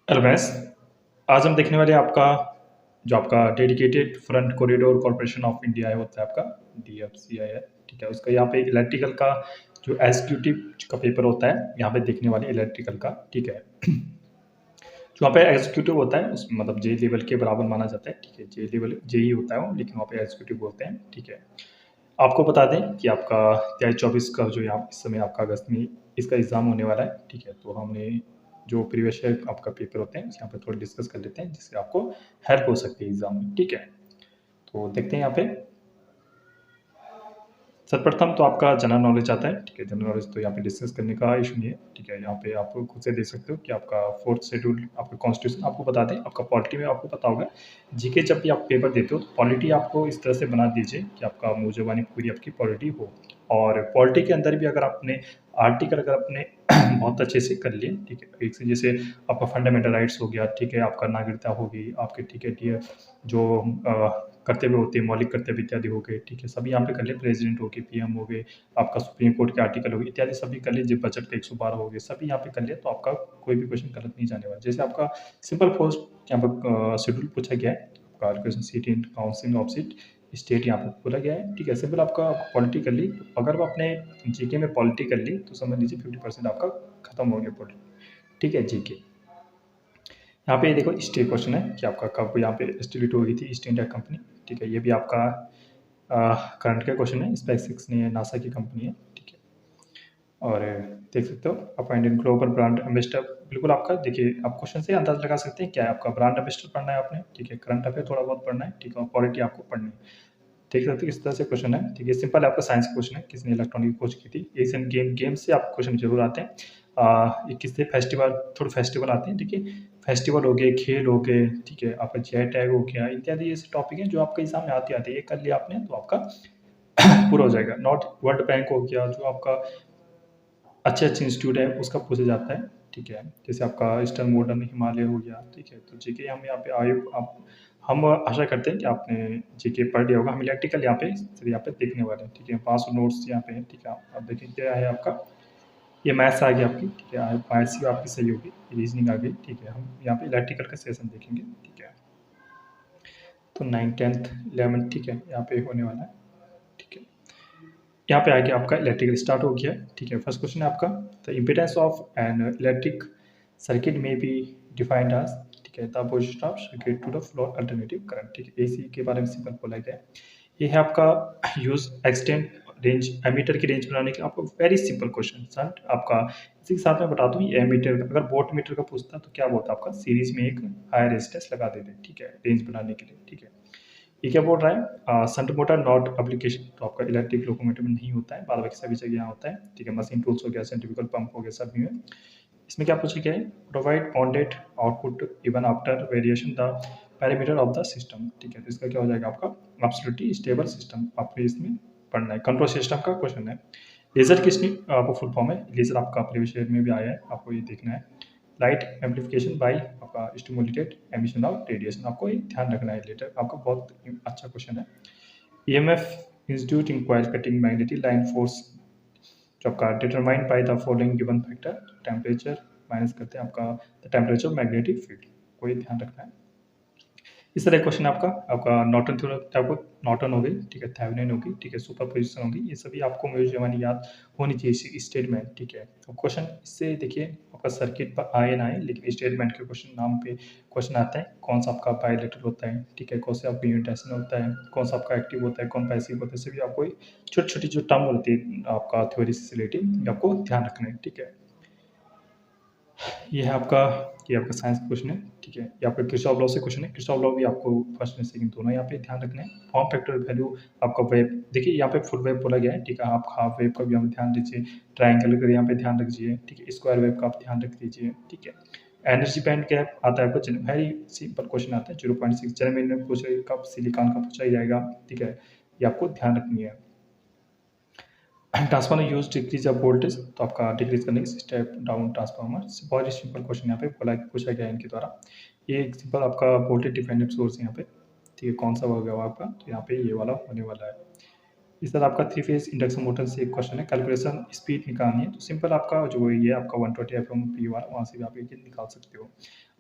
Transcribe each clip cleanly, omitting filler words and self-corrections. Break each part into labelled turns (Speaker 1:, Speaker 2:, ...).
Speaker 1: रमेश, आज हम देखने वाले हैं आपका जो आपका dedicated front corridor corporation of India है होता है आपका डीएफसीआई है। ठीक है, उसका यहाँ पे इलेक्ट्रिकल का जो एग्जीक्यूटिव का पेपर होता है यहाँ पे देखने वाले इलेक्ट्रिकल का। ठीक है, जो वहाँ पे एग्जीक्यूटिव होता है उसमें मतलब जे लेवल के बराबर माना जाता है। ठीक है, जे लेवल जे ही होता है वो, लेकिन वहाँ पे एग्जीक्यूटिव बोलते हैं। ठीक है, आपको बता दें कि आपका 23-24 का जो यहाँ इस समय आपका अगस्त में इसका एग्ज़ाम होने वाला है। ठीक है, तो हमने जो प्रीवियस ईयर आपका पेपर होते हैं यहाँ पे थोड़ा डिस्कस कर लेते हैं जिससे आपको हेल्प हो सकती है एग्ज़ाम में। ठीक है, तो देखते हैं यहाँ पे सर्वप्रथम तो आपका जनरल नॉलेज आता है। ठीक है, जनरल नॉलेज तो यहाँ पे डिस्कस करने का इशू नहीं है। ठीक है, यहाँ पे आप खुद से देख सकते हो कि आपका फोर्थ शेड्यूल आपका कॉन्स्टिट्यूशन आपको बता दें। आपका पॉलिटी में आपको पता होगा, जीके जब भी आप पेपर देते हो तो पॉलिटी आपको इस तरह से बना दीजिए कि आपका मुँह ज़बानी पूरी आपकी पॉलिटी हो। और पॉलिटी के अंदर भी अगर आपने आर्टिकल अगर आपने बहुत अच्छे से कर लिए, ठीक है, एक से जैसे आपका फंडामेंटल राइट्स हो गया, ठीक है, आपका नागरिकता होगी, आपके ठीक है डी जो कर्तव्य होते हैं, मौलिक कर्तव्य इत्यादि हो गए। ठीक है, सभी यहाँ पे कर लिए, प्रेसिडेंट हो गए, पीएम हो गए, आपका सुप्रीम कोर्ट के आर्टिकल हो गए, इत्यादि सभी कर लीजिए, बजट का 112 हो गए, सभी यहाँ पे कर लिए तो आपका कोई भी क्वेश्चन गलत नहीं जाने वाला। जैसे आपका सिंपल पोस्ट यहाँ पर शेड्यूल पूछा गया है, आपका seat in council of seat state यहाँ पे बोला गया है। ठीक है, सिंपल आपका पॉलिटी कर ली, अगर वो आपने जीके में पॉलिटी कर ली तो समझ लीजिए 50% आपका खत्म हो गया पॉलिटी। ठीक है, जीके यहाँ पे देखो स्टे क्वेश्चन है कि आपका कब यहाँ पे एस्टिलेट हुई थी ईस्ट इंडिया कंपनी। ठीक है, ये भी आपका करंट का क्वेश्चन है, स्पेसएक्स ने नासा की कंपनी है। ठीक है, और देख सकते हो आपका इंडियन ग्लोबल ब्रांड एम्बेसडर, बिल्कुल आपका देखिए आप क्वेश्चन से अंदाज लगा सकते हैं क्या है आपका ब्रांड एम्बेसडर पढ़ना है आपने। ठीक है, करंट अफेयर थोड़ा बहुत पढ़ना है। ठीक है, और पॉलिटी आपको पढ़नी है। देख सकते हो किस तरह से क्वेश्चन है। ठीक है, सिंपल आपका साइंस क्वेश्चन है, किसने इलेक्ट्रॉनिक खोज की थी। एशियन गेम से आप क्वेश्चन जरूर आते हैं। ये किससे फेस्टिवल, थोड़े फेस्टिवल आते हैं। ठीक है, फेस्टिवल हो गए, खेल हो गए, ठीक है, आपका जीआई टैग हो गया, इत्यादि ऐसे टॉपिक हैं जो आपके एग्जाम में आते आते हैं। ये कर लिया आपने तो आपका पूरा हो जाएगा। नॉट वर्ल्ड बैंक हो गया जो आपका अच्छे अच्छे इंस्टीट्यूट है उसका पूछा जाता है। ठीक है, जैसे आपका ईस्टर्न मॉडर्न हिमालय हो गया। ठीक है, तो जीके हम यहाँ पे आए आप हम आशा करते हैं कि आपने जीके पढ़ लिया होगा। हम इलेक्ट्रिकल यहाँ पे सिर्फ यहाँ पे देखने वाले हैं। ठीक है, 500 नोट्स यहाँ पे हैं। ठीक है, आप देखिए क्या है आपका, ये मैथ्स आ गई आपकी। ठीक है, मैथ्स भी आपकी सही होगी, रीजनिंग आ गई। ठीक है, हम यहाँ पे इलेक्ट्रिकल का सेशन देखेंगे। ठीक है, तो 9, 10th, 11th ठीक है यहाँ पे होने वाला है। ठीक है, यहाँ पे आगे आपका इलेक्ट्रिकल स्टार्ट हो गया है। ठीक है, फर्स्ट क्वेश्चन है आपका, the impedance of an electric circuit में बी डिफाइंड एज। ठीक है, the position of circuit to the flow alternative current. ठीक है, एसी के बारे में सिंपल बोला गया है। ये है आपका यूज एक्सटेंड रेंज, एमीटर की रेंज बनाने के आपको वेरी सिंपल क्वेश्चन सर आपका। इसी के साथ मैं बता दूं, ये एमीटर अगर वोट मीटर का पूछता तो क्या बोलता आपका, सीरीज में एक हायर रेजिस्टेंस लगा देते। ठीक है, रेंज बनाने के लिए। ठीक है, ये क्या बोल रहा है, संट मोटर नॉट एप्लीकेशन, तो आपका इलेक्ट्रिक लोकोमोटिव में नहीं होता है, बाद बाकी सभी जगह यहाँ होता है। ठीक है, मशीन टूल्स हो गया, सेंट्रिफ्यूगल पंप हो गया, सभी में। इसमें क्या पूछा गया है, provide bounded output even after variation the parameter of the system. ठीक है, तो इसका क्या हो जाएगा आपका, एब्सोल्युटली स्टेबल सिस्टम आपको इसमें पढ़ना है। कंट्रोल सिस्टम का क्वेश्चन है। लेजर किसकी आपको फुल फॉर्म है, लेजर आपका प्रीवियस ईयर में भी आया है, आपको ये देखना है। लाइट एम्पलीफिकेशन बाय आपका स्टिमुलेटेड एमिशन ऑफ रेडिएशन, आपको ये ध्यान रखना है। लेटर आपका बहुत अच्छा क्वेश्चन है। EMF institute in coil cutting magnetic line force जो आपका determined by the following given factor, temperature minus करते हैं आपका द टेम्परेचर मैग्नेटिक फील्ड, को ये ध्यान रखना है। इस तरह क्वेश्चन आपका आपका नॉर्टन थ्योरम आपको नॉर्टन हो गई। ठीक है, थेवेनिन होगी। ठीक है, सुपर पोजिशन होगी, ये सभी आपको मुझे जवानी याद होनी चाहिए स्टेटमेंट। ठीक है, तो क्वेश्चन इससे देखिए आपका सर्किट पर आए ना आए, लेकिन स्टेटमेंट के क्वेश्चन नाम पे क्वेश्चन आता है। कौन सा आपका बायोलेटर होता है, ठीक है, कौन सा आपका यूनिटेंशन होता है, कौन सा आपका एक्टिव होता है, कौन पैसिव होता है, सभी आपको छोटी छोटी जो टर्म होती है आपका थ्योरी से रिलेटेड आपको ध्यान रखना है। ठीक है, ये है आपका, ये आपका साइंस क्वेश्चन है। ठीक है, ये आपका किरचॉफ लॉ से क्वेश्चन है। किरचॉफ लॉ भी आपको फर्स्ट एंड सेकंड दोनों यहाँ पे ध्यान रखना है। फॉर्म फैक्टर वैल्यू आपका वेब, देखिए यहाँ पे फुल वेब बोला गया है। ठीक है, आप हाफ वेब का भी हम ध्यान दीजिए, ट्रायंगल का यहाँ पे ध्यान रखिए। ठीक है, स्क्वायर वेब का आप ध्यान रख दीजिए। ठीक है, एनर्जी बैंड गैप आता है आपको, वेरी सिंपल क्वेश्चन आता है, 0.6 जर्मेनियम में पूछा, कब सिलिकॉन का पूछा ही जाएगा। ठीक है, ये आपको ध्यान रखनी है। Transformer use decrease of voltage, तो आपका डिक्रीज करने की स्टेप डाउन ट्रांसफार्मर, बहुत ही सिंपल क्वेश्चन यहाँ पे बोला पूछा गया है इनके द्वारा। ये एक सिंपल आपका वोल्टेज डिपेंडेंट सोर्स है यहाँ पे। ठीक है, कौन सा हो गया आपका, तो यहाँ पे ये वाला होने वाला है। इस तरह आपका 3 फेज इंडक्शन मोटर से एक क्वेश्चन है, कैलकुलेशन स्पीड निकालनी है, तो सिंपल आपका जो ये आपका 120 FM पी वाला, वहाँ से भी आप ये निकाल सकते हो।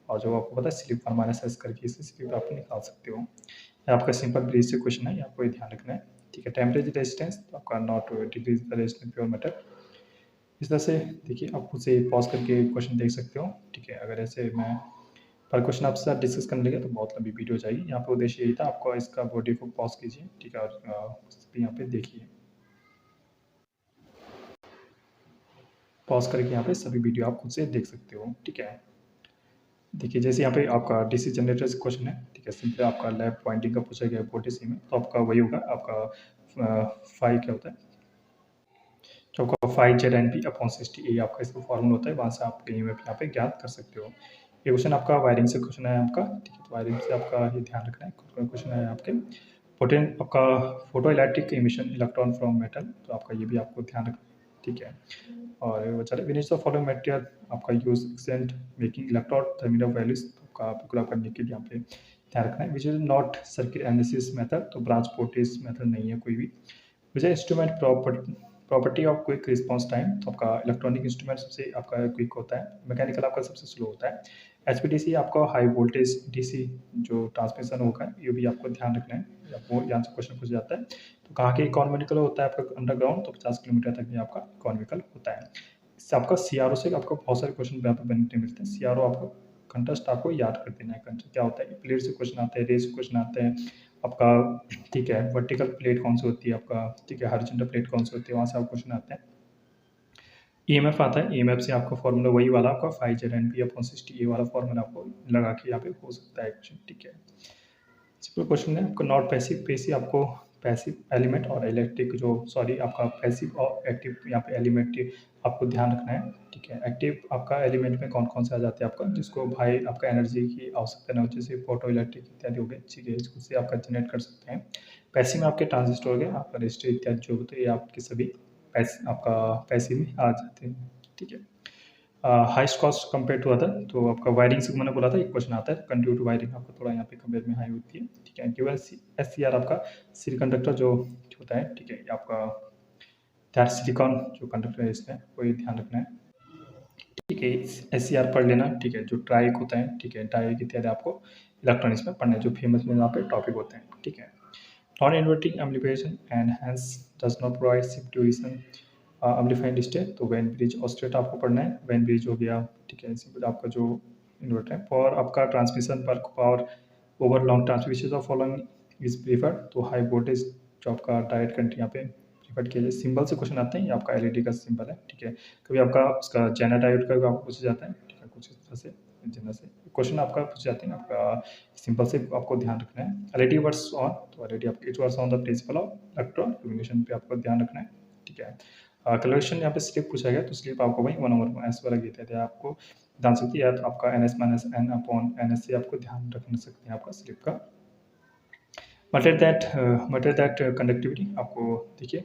Speaker 1: और जो आपको पता है स्लिप 1 माइनस एस करके इसे स्लिप आप निकाल सकते हो। ये आपका सिंपल ब्रीज से क्वेश्चन है, आपको ये ध्यान रखना है, ठीक है। टेम्परेचर रेजिस्टेंस तो आपका not decrease the resistance pure metal. इस तरह से देखिए आप खुद से पॉज करके क्वेश्चन देख सकते हो, ठीक है। अगर ऐसे मैं पर क्वेश्चन आपके साथ डिस्कस करने लगे तो बहुत लंबी वीडियो हो जाएगी। यहाँ पे उद्देश्य यही था, आपको इसका बॉडी को पॉज कीजिए, ठीक है, और यहाँ पे देखिए, पॉज करके यहाँ पे सभी वीडियो आप खुद से देख सकते हो, ठीक है। देखिए जैसे यहाँ पे आपका डीसी जनरेटर से क्वेश्चन है, ठीक है, सिंपली आपका लैब पॉइंटिंग का पूछा गया है सी में, तो आपका वही होगा, आपका फाइव क्या होता है, जो आपका 5 ZnP अपॉन 60 ये आपका इसका फॉर्मूला होता है, वहाँ से आप कहीं भी यहाँ पे ज्ञात कर सकते हो। ये क्वेश्चन आपका वायरिंग से क्वेश्चन है आपका, ठीक है, तो वायरिंग से आपका ये ध्यान रखना है। क्वेश्चन है आपके आपका photo electric emission electron from metal, तो आपका ये भी आपको ध्यान रखना है, ठीक है। और वो चले विच ऑफ फॉलोइंग मटेरियल आपका use accent making electron terminal values, तो आपका बिल्कुल आपका निकल यहाँ पे ध्यान रखना है। Which is not circuit analysis method, तो ब्रांच पोर्टेज मेथड नहीं है कोई भी। विच है instrument property of quick response time, तो आपका इलेक्ट्रॉनिक इंस्ट्रूमेंट सबसे आपका क्विक होता है, मैकेनिकल आपका सबसे स्लो होता है। एचपीडीसी आपका हाई वोल्टेज डीसी जो ट्रांसमिशन होगा, ये भी आपको ध्यान रखना है, आपको यहाँ से क्वेश्चन पूछ जाता है। तो कहाँ के इकोनॉमिकल होता है आपका अंडरग्राउंड, तो 50 किलोमीटर तक भी आपका इकोनॉमिकल होता है। इससे आपका सीआरओ से आपको बहुत सारे क्वेश्चन यहाँ पर बनने मिलते हैं। सीआरओ आपको कंटेस्ट आपको याद कर देना है, कंटेस्ट क्या होता है, प्लेट से क्वेश्चन आते हैं, रेस से क्वेश्चन आते हैं आपका, ठीक है। वर्टिकल प्लेट कौन सी होती है आपका, ठीक है, हॉरिजॉन्टल प्लेट कौन सी होती है, वहाँ से आपको क्वेश्चन आते हैं। ईएमएफ आता है, ईएमएफ से आपका फॉर्मूला वही वाला आपका 5 ZnP अपॉन 60 ये वाला फॉर्मूला आपको लगा के यहाँ पे हो सकता है क्वेश्चन, ठीक है। सिंपल क्वेश्चन है आपका, नॉट पैसिव, पैसिव आपको पैसिव एलिमेंट और इलेक्ट्रिक जो सॉरी आपका पैसिव और एक्टिव यहाँ पे एलिमेंट आपको ध्यान रखना है, ठीक है। एक्टिव आपका एलिमेंट में कौन कौन से आ जाते हैं आपका, जिसको भाई आपका एनर्जी की आवश्यकता न हो, जैसे फोटो इलेक्ट्रिक इत्यादि हो गए, ठीक है, इससे आपका जनरेट कर सकते हैं। पैसिव में आपके ट्रांजिस्टर हो गए, आपका रजिस्टर इत्यादि जो होते हैं, ये आपके सभी आपका पैसिव में आ जाते हैं, ठीक है। Highest cost compare to other, तो आपका वायरिंग से मैंने बोला था एक क्वेश्चन आता है, कंट्रीब्यूट टू वायरिंग आपको थोड़ा यहाँ पे कंपेयर में हाई होती है, ठीक है। गिवन SCR आपका सिलिकॉन कंडक्टर जो होता है, ठीक है, ये आपका दैट सिलिकॉन जो कंडक्टर है इसमें कोई ध्यान रखना है, ठीक है। SCR पढ़ लेना, ठीक है, जो ट्राइक होता है, ठीक है, ट्राइक इत्यादि आपको इलेक्ट्रॉनिक्स में पढ़ना है, जो फेमस में यहाँ पे टॉपिक होते हैं, ठीक है। Non inverting amplification and hence does not provide shift duration amplifying state, तो वेन ब्रिज ऑस्ट्रेट आपको पढ़ना है, वेन ब्रिज हो गया, ठीक है। सिंपल आपका जो इन्वर्टर है फॉर आपका ट्रांसमिशन पर power over long transmission of following is preferred, तो हाई वोल्टेज जो आपका डायरेक्ट करंट यहाँ पे प्रीफर्ड किया जाए। सिंबल से क्वेश्चन आते हैं, ये आपका एलईडी का सिंबल है, ठीक है। कभी आपका उसका जेना डायोड का भी आपको पूछा जाता है, ठीक है, कुछ इस तरह से जेना से क्वेश्चन आपका पूछ जाते हैं, आपका सिंपल से आपको ध्यान रखना है। एलईडी वर्क्स ऑन, तो एलईडी आपका it works on the principle of electron illumination पे आपको ध्यान रखना है, ठीक है। कैलकुलेशन यहाँ पे स्लिप पूछा गया, तो स्लिप आपको वही 1/s वाला गीता है, आपको ध्यान सकती है, आपका NS minus N upon NS से आपको ध्यान रख सकते हैं आपका स्लिप का। मटेरियल दैट कंडक्टिविटी आपको देखिए,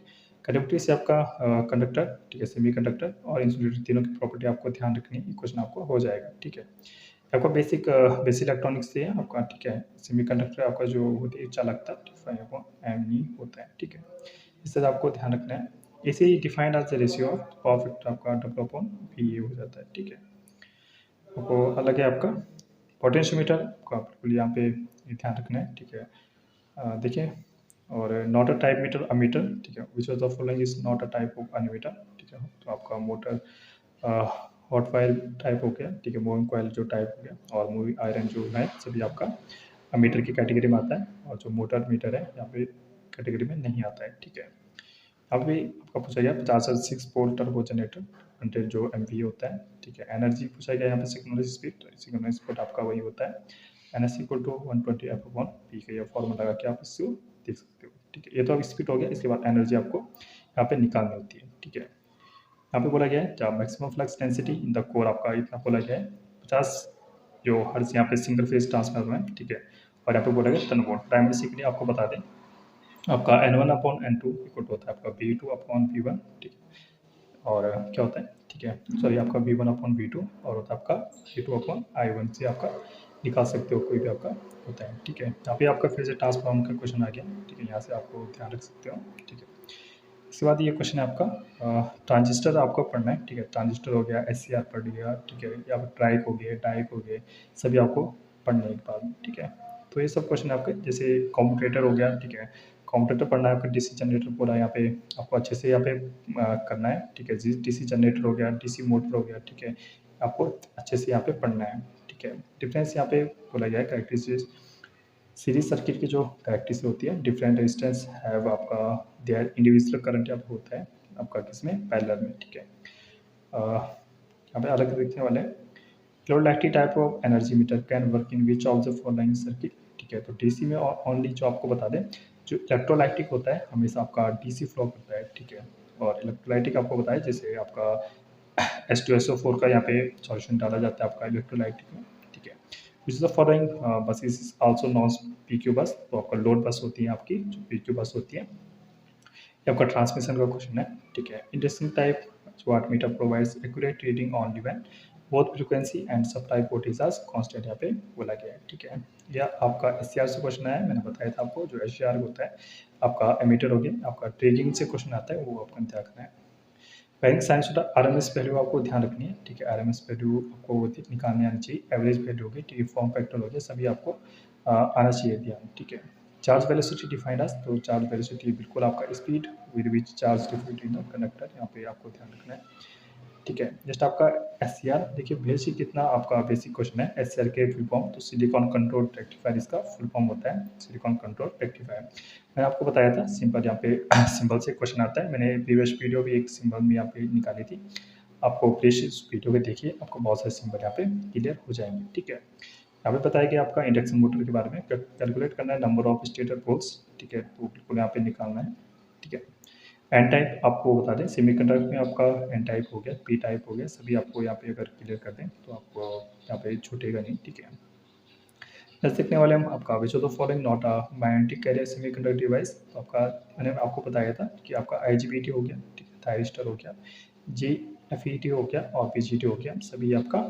Speaker 1: कंडक्टिविटी से आपका कंडक्टर, ठीक है, सेमी कंडक्टर और इंसुलेटर तीनों की प्रॉपर्टी आपको ध्यान रखनी है, क्वेश्चन आपको हो जाएगा, ठीक है। आपका बेसिक इलेक्ट्रॉनिक्स से है आपका, ठीक है। सेमी कंडक्टर आपका जो होती है चालकता 5/m होता है, ठीक है। इससे आपको ध्यान रखना है। इसे defined as the ratio of power factor आपका W अपॉन VA हो जाता है, ठीक है। आपको अलग है आपका पोटेंशियोमीटर को आप बिल्कुल यहाँ पे ध्यान रखना है, ठीक है। देखिए, और not a type meter ammeter, ठीक है, which of the following is not a type of ammeter, ठीक है। तो आपका मोटर हॉट वायर टाइप हो गया, ठीक है, मूविंग कॉइल जो टाइप हो गया, और मूविंग आयरन जो है सभी आपका अमीटर की कैटेगरी में आता है, और जो मोटर मीटर है यहाँ पे कैटेगरी में नहीं आता है, ठीक है। अब भी आपका पूछा गया 50 पोल टर्बो जनरेटर 100 जो MVA होता है, ठीक है। एनर्जी पूछा गया यहाँ पे सिग्नल स्पीड, तो सिग्नल स्पीड आपका वही होता है NS इक्वल टू 120F/P का, ये फॉर्मूला लगा के आप इसको देख सकते हो, ठीक है। ये तो अब स्पीड हो गया, इसके बाद एनर्जी आपको यहाँ पे निकालनी होती है, ठीक है। यहाँ पे बोला गया है जब maximum flux density in the core आपका इतना बोला गया है 50 जो हर्ट्ज यहाँ पे सिंगल फेज ट्रांसफार्मर है, ठीक है। और यहाँ पे बोला गया 10 वोल्ट। प्राइमरी आपको बता दें आपका N1/N2 इक्वल होता है आपका V2/V1, ठीक है। और क्या होता है, ठीक है, सॉरी आपका V1/V2 और होता है आपका V2/I1 से आपका निकाल सकते हो, कोई भी आपका होता है, ठीक है। यहाँ पे आपका फिर से ट्रांसफॉर्म का क्वेश्चन आ गया, ठीक है, यहाँ से आपको ध्यान रख सकते हो, ठीक है। उसके बाद ये क्वेश्चन है आपका ट्रांजिस्टर आपको पढ़ना है, ठीक है। ट्रांजिस्टर हो गया, एससीआर पढ़ लिया, ठीक है, या फिर ट्राइक हो गए, डाइक हो गए, सभी आपको पढ़ने के बाद, ठीक है। तो ये सब क्वेश्चन आपके, जैसे कॉम्पिटेटर हो गया, ठीक है। कॉम्पिटेटर पढ़ना है आपका, डीसी जनरेटर पूरा यहाँ पे आपको अच्छे से यहाँ पे करना है, ठीक है। डीसी जनरेटर हो गया, डीसी मोटर हो गया, ठीक है, आपको अच्छे से यहाँ पे पढ़ना है, ठीक है। डिफरेंस यहाँ पे बोला गया है, कैरेक्टरिस्टिक्स सीरीज सर्किट की जो कैरेक्टरिस्टिक होती है, डिफरेंट रेजिस्टेंस हैव आपका देयर इंडिविजुअल करंट यहाँ पे होता है आपका किसमें, पैरेलल में, ठीक है। यहाँ पे अलग देखने वाले हैं, electrolytic type of energy meter can work in which of the following circuit, ठीक है। तो डीसी में ओनली जो आपको बता दें, जो इलेक्ट्रोलाइटिक होता है हमेशा आपका डीसी फ्लो करता है, ठीक है। और इलेक्ट्रोलाइटिक आपको बताया जैसे आपका H2SO4 का यहाँ पे सॉल्यूशन डाला जाता है आपका इलेक्ट्रोलाइटिक में, ठीक है। विच इज द फॉलोइंग बस इज आल्सो नॉन पीक्यू बस, तो आपका लोड बस होती है आपकी, जो पीक्यू बस होती है। ये आपका ट्रांसमिशन का क्वेश्चन है, ठीक है। Interesting type watt meter provides accurate reading on even both frequency and supply voltage are constant, यहाँ पे बोला गया है, ठीक है। यह आपका एससीआर से क्वेश्चन है, मैंने बताया था आपको, जो एससीआर होता है आपका एमीटर हो गया, आपका ट्रेजिंग से क्वेश्चन आता है, वो आपको ध्यान रखना है। वैलिंग साइंस होता है आरएमएस वैल्यू आपको ध्यान रखनी है, ठीक है। आरएमएस वैल्यू आपको निकालनी आनी चाहिए, एवरेज वैल्यू होगी, ठीक है, फॉर्म फैक्टर हो गया, सभी आपको आना चाहिए ध्यान, ठीक है। चार्ज वेलोसिटी डिफाइंड एज, तो चार्ज वेलोसिटी बिल्कुल आपका speed with which charge diffuse in the conductor, यहाँ पे आपको ध्यान रखना है, ठीक है। जस्ट आपका एससीआर देखिए, बेसिक कितना आपका बेसिक क्वेश्चन है एससीआर के फुल फॉर्म, तो सिलिकॉन कंट्रोल रेक्टिफायर इसका फुल फॉर्म होता है, सिलिकॉन कंट्रोल रेक्टिफायर। मैंने आपको बताया था सिंपल, यहाँ पे सिंबल से क्वेश्चन आता है, मैंने प्रीवियस वीडियो भी एक सिंबल में यहाँ पे निकाली थी, आपको प्लीज इस वीडियो को देखिए, आपको बहुत सारे सिंबल यहाँ पे क्लियर हो जाएंगे, ठीक है। यहाँ पे बताया गया आपका इंडक्शन मोटर के बारे में, कैलकुलेट करना है नंबर ऑफ स्टेटर पोल्स, ठीक है, तो बिल्कुल यहाँ पे निकालना है, ठीक है। एन टाइप आपको बता दें, सेमीकंडक्टर में आपका एन टाइप हो गया, पी टाइप हो गया, सभी आपको यहाँ पे अगर क्लियर कर दें तो आपको यहाँ पे छूटेगा नहीं, ठीक है। नेक्स्ट देखने वाले हम आपका which of the following not a magnetic carrier semiconductor device, तो आपका मैंने आपको बताया था कि आपका आईजीबीटी हो गया, ठीक है, थायरिस्टर हो गया, जीएफईटी हो गया और पीजीटी हो गया, सभी आपका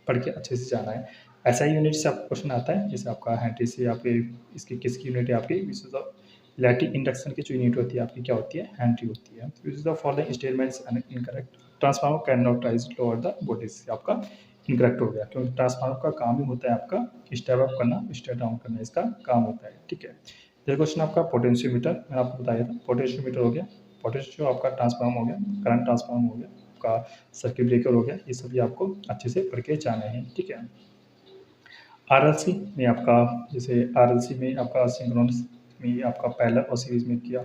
Speaker 1: पढ़ के अच्छे से जाना है। ऐसा ही यूनिट से आपका क्वेश्चन आता है, जैसे आपका हेनरी से आपके इसकी किसकी यूनिट है आपकी, which is the electric induction की जो यूनिट होती है आपकी क्या होती है, हेनरी होती है। Which is the following statements incorrect, transformer can not rise lower the voltage, आपका इनकरेक्ट हो गया, क्योंकि ट्रांसफार्मर का काम ही होता है आपका स्टेप अप करना, स्टेप डाउन करना, इसका काम होता है, ठीक है। ये क्वेश्चन आपका पोटेंशियोमीटर, मैंने आपको बताया था पोटेंशियोमीटर हो गया, पोटेंशियो आपका ट्रांसफार्म हो गया, करंट ट्रांसफार्म हो गया, आपका सर्किट ब्रेकर हो गया, ये सभी आपको अच्छे से पढ़ के जाना है, ठीक है। आरएलसी में आपका, जैसे आरएलसी में आपका सिंक्रोनस में आपका पैरेलल और सीरीज में किया,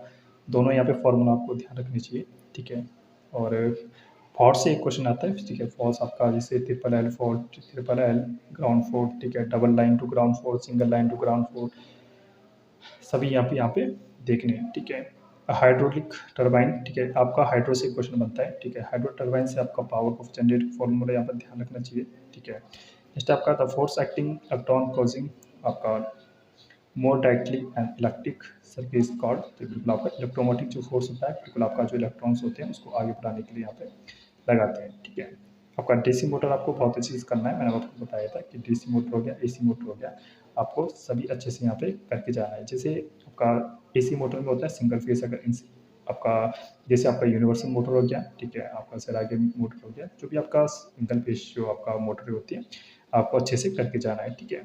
Speaker 1: दोनों यहाँ पे फॉर्मूला आपको ध्यान रखनी चाहिए, ठीक है। और फॉल्ट से एक क्वेश्चन आता है, ठीक है, फॉल्स आपका जैसे triple L fault, triple L ground fault, ठीक है, double line to ground fault, single line to ground fault, सभी यहाँ पे देखने हैं, ठीक है। हाइड्रोलिक टरबाइन, ठीक है, आपका हाइड्रो से क्वेश्चन बनता है, ठीक है। हाइड्रो टरबाइन से आपका पावर ऑफ जनरेट फॉर्मूला यहाँ पर ध्यान रखना चाहिए, ठीक है। नेक्स्ट आपका the force acting electron causing आपका more directly and electric circuit is called, तो बिल्कुल आपका इलेक्ट्रोमोटिक जो फोर्स होता है, बिल्कुल आपका जो इलेक्ट्रॉन्स होते हैं उसको आगे बढ़ाने के लिए यहाँ पे लगाते हैं, ठीक है। आपका डीसी मोटर आपको बहुत अच्छे से करना है, मैंने आपको बताया था कि डीसी मोटर हो गया, एसी मोटर हो गया, आपको सभी अच्छे से यहाँ पे करके जाना है। जैसे आपका एसी मोटर में होता है सिंगल फेस, अगर आपका जैसे आपका यूनिवर्सल मोटर हो गया, ठीक है, आपका सेरागे मोटर हो गया, जो भी आपका सिंगल फेस जो आपका मोटर होती है आपको अच्छे से करके जाना है, ठीक है।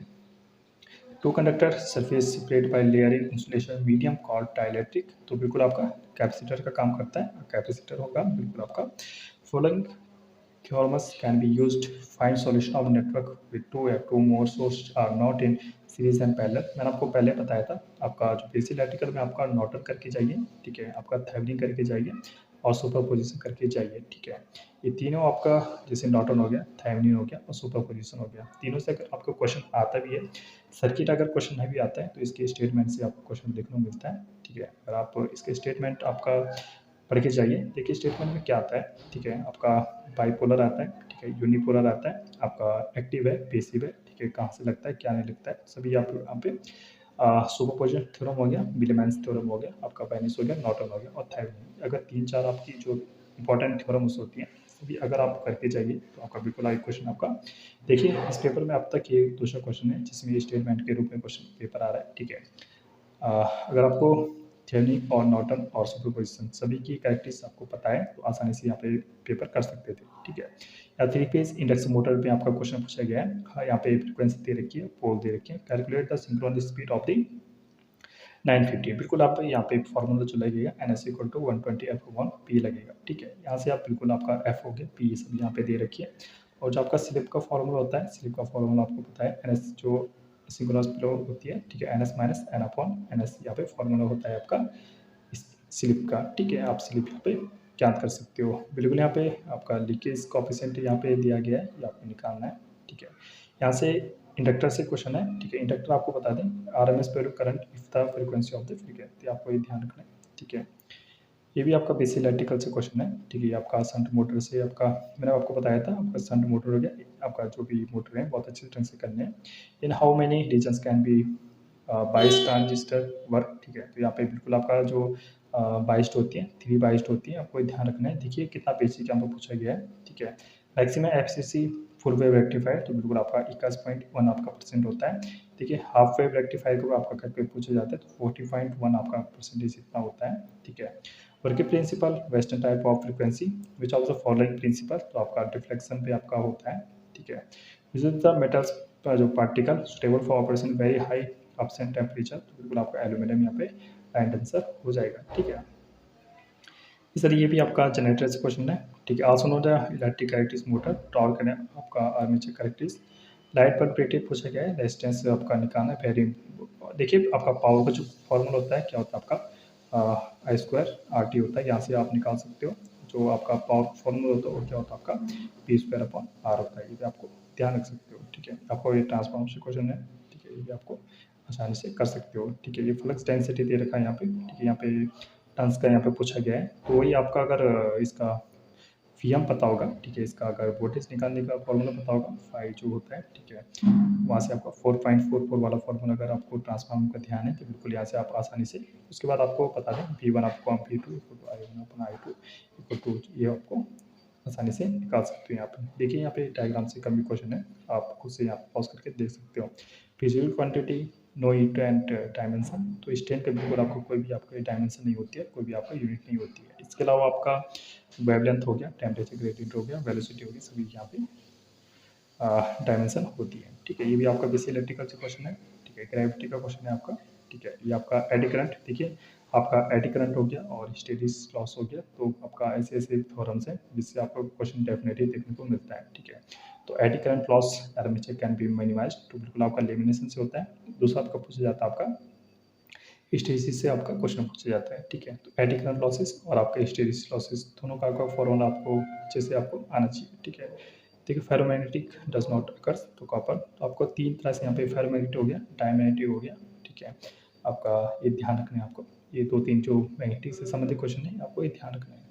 Speaker 1: Two conductor surface separate by layering insulation medium called dielectric, तो बिल्कुल आपका कैपेसिटर का काम करता है, कैपेसिटर होगा बिल्कुल आपका। Following theorems can be used find solution of network with two or two more sources are not in series and parallel, मैंने आपको पहले बताया था, आपका जो बेसिक इलेक्ट्रिकल में आपका नॉर्टन करके जाइए, ठीक है, आपका थेवेनिन करके जाइए और सुपरपोजिशन करके जाइए, ठीक है। ये तीनों आपका जैसे नॉर्टन हो गया, थेवेनिन हो गया और सुपरपोजिशन हो गया, तीनों से अगर आपको क्वेश्चन आता भी है, सर्किट अगर क्वेश्चन नहीं भी आता है तो इसके स्टेटमेंट से आपको क्वेश्चन देखने को मिलता है, ठीक है। अगर आप इसके स्टेटमेंट आपका पढ़ के जाइए, देखिए स्टेटमेंट में क्या आता है, ठीक है। आपका बाइपोलर आता है, ठीक है, यूनिपोलर आता है, आपका एक्टिव है, पैसिव है, ठीक है, कहाँ से लगता है क्या नहीं लगता है, सभी आप यहाँ पे सुपरपोजिशन थ्योरम हो गया, विलीमैन्स थ्योरम हो गया, आपका बेनिस हो गया, नॉर्टन हो गया और थेवेनिन, अगर 3-4 आपकी जो इंपॉर्टेंट थ्योरम्स होती हैं सभी अगर आप करके जाइए तो आपका बिल्कुल आगे क्वेश्चन आपका, देखिए इस पेपर में अब तक ये दूसरा क्वेश्चन है जिसमें स्टेटमेंट के रूप में क्वेश्चन पेपर आ रहा है, ठीक है। अगर आपको थियनिंग और नॉर्टन और सुपरपोजिशन सभी की कैरेक्टरिस्टिक्स आपको पता है तो आसानी से यहाँ पे पेपर कर सकते थे, ठीक है। या 3 फेज इंडक्शन मोटर पे आपका क्वेश्चन पूछा गया है। हाँ, यहाँ पे फ्रीक्वेंसी दे रखी है, पोल दे रखी है, calculate the synchronous speed of the 950। बिल्कुल आप यहाँ पे फॉर्मूला जो लगेगा NS इक्वल टू 120F/P लगेगा, ठीक है। यहाँ से आप बिल्कुल आपका F हो गया, P ये सब यहाँ पे दे रखी है। और जो आपका स्लिप का फॉर्मूला होता है, स्लिप का फॉर्मूला आपको पता है NS जो सिंक्रोनस फ्लो होती है, ठीक है। NS माइनस N/NS यहाँ पे फॉर्मूला होता है आपका इस स्लिप का, ठीक है। आप स्लिप यहाँ पे ज्ञात कर सकते हो। बिल्कुल यहाँ पे आपका लीकेज कोएफिशिएंट यहाँ पे दिया गया है, ये आपको निकालना है, ठीक है। यहाँ से इंडक्टर से क्वेश्चन है, ठीक है। इंडक्टर आपको बता दें RMS value current if the frequency of the frequency, आपको ये ध्यान रखना है, ठीक है। ये भी आपका बेसिक इलेक्ट्रिकल से क्वेश्चन है, ठीक है। आपका शंट मोटर से आपका मैंने आपको बताया था, आपका शंट मोटर हो गया, आपका जो भी मोटर है बहुत अच्छे ढंग से करने हैं। In how many regions can be bias transistor work, ठीक है। तो यहाँ पे बिल्कुल आपका जो बाइस्ड होती है, 3 बाइस्ड होती है, आपको ध्यान रखना है। देखिए कितना बेसिक यहाँ पर पूछा गया है, ठीक है। Maximum FCC full wave rectifier तो बिल्कुल आपका 21.1 आपका परसेंट होता है। देखिए हाफ वेव रेक्टिफायर को आपका करके पूछा जाता है तो 40.1 आपका परसेंटेज इतना होता है, ठीक है। Working principle western type of frequency which of the following principle, तो आपका डिफ्लेक्शन पे आपका होता है, ठीक है। विच द मेटल्स का जो particle suitable for operation very high ups and temperature, तो बिल्कुल आपका एल्यूमिनियम यहाँ पे राइट आंसर हो जाएगा, ठीक है। इस तरह ये भी आपका जनरेटर से क्वेश्चन है, ठीक है। Also know the electric characteristics motor torque है आपका आर्मेचर कैरेक्टरिस्टिक्स। लाइट पर प्रेटेड पूछा गया है, रेजिस्टेंस आपका निकालना है। वेरी देखिए आपका पावर का जो फॉर्मूला होता है क्या होता है आपका I² RT होता है, यहाँ से आप निकाल सकते हो। जो आपका पावर फॉर्मूला होता है वो क्या होता है आपका P²/R होता है, ये भी आपको ध्यान रख सकते हो, ठीक है। आपको ये ट्रांसफॉर्मर से क्वेश्चन है, ठीक है। ये भी आपको आसानी से कर सकते हो, ठीक है। ये फ्लक्स डेंसिटी दे रखा है यहाँ पे, ठीक है। यहाँ पे टन्स का यहाँ पे पूछा गया है, तो वही आपका अगर इसका Vm पता होगा, ठीक है। इसका अगर वोल्टेज निकालने का फॉर्मूला पता होगा, फाई जो होता है, ठीक है। वहाँ से आपका 4.44 वाला फॉर्मूला अगर आपको ट्रांसफार्मर का ध्यान है तो बिल्कुल यहाँ से आप आसानी से, उसके बाद आपको बता दें V1 आपको V2 I1/I2 इक्वल टू, ये आपको आसानी से निकाल सकते हो। यहाँ पे देखिए, यहाँ पे डायग्राम से कम भी क्वेश्चन है, आप खुद से यहाँ पॉज करके देख सकते हो। Physical quantity no unit and dimension, तो स्टेन का बिल्कुल आपको कोई भी आपका डायमेंशन नहीं होती है, कोई भी आपका यूनिट नहीं होती है। इसके अलावा आपका वेवलेंथ हो गया, टेम्परेचर ग्रेडियंट हो गया, वेलोसिटी हो गई, सभी यहाँ पे डायमेंशन होती है, ठीक है। ये भी आपका बेसिक इलेक्ट्रिकल से क्वेश्चन है, ठीक है। ग्रेविटी का क्वेश्चन है आपका, ठीक है। ये आपका एडी करंट, देखिए आपका एडी करंट हो गया और हिस्टेरिस लॉस हो गया, तो आपका ऐसे ऐसे थ्योरम्स हैं जिससे आपको क्वेश्चन डेफिनेटली देखने को मिलता है, ठीक है। तो eddy current loss armature can be minimise, तो बिल्कुल आपका लेमिनेशन से होता है। दूसरा आपका पूछा जाता है आपका हिस्टेरिसिस से आपका क्वेश्चन पूछा जाता है, ठीक है। तो एडी करंट लॉसेस और आपका हिस्टेरिसिस लॉसेस दोनों का आपका फॉर्मूला आपको अच्छे से आपको आना चाहिए, ठीक है। देखिए फेरोमैग्नेटिक डज नॉट अकर्स, तो कॉपर, तो आपको 3 तरह से यहाँ पे फेरोमैग्नेटिक हो गया, डायमैग्नेटिक हो गया, ठीक है। आपका ये ध्यान रखना है आपको, ये 2-3 जो मैग्नेटिक से संबंधित क्वेश्चन है आपको ये ध्यान रखना है।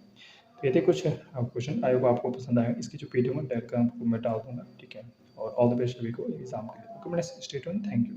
Speaker 1: तो ये थे कुछ क्वेश्चन, आई होप आपको पसंद आए। इसकी जो PDF है डायरेक्ट आपको मैं डाल दूंगा, ठीक है। और ऑल द बेस्ट सभी को एग्जाम के लिए। Okay, stay tuned, thank you.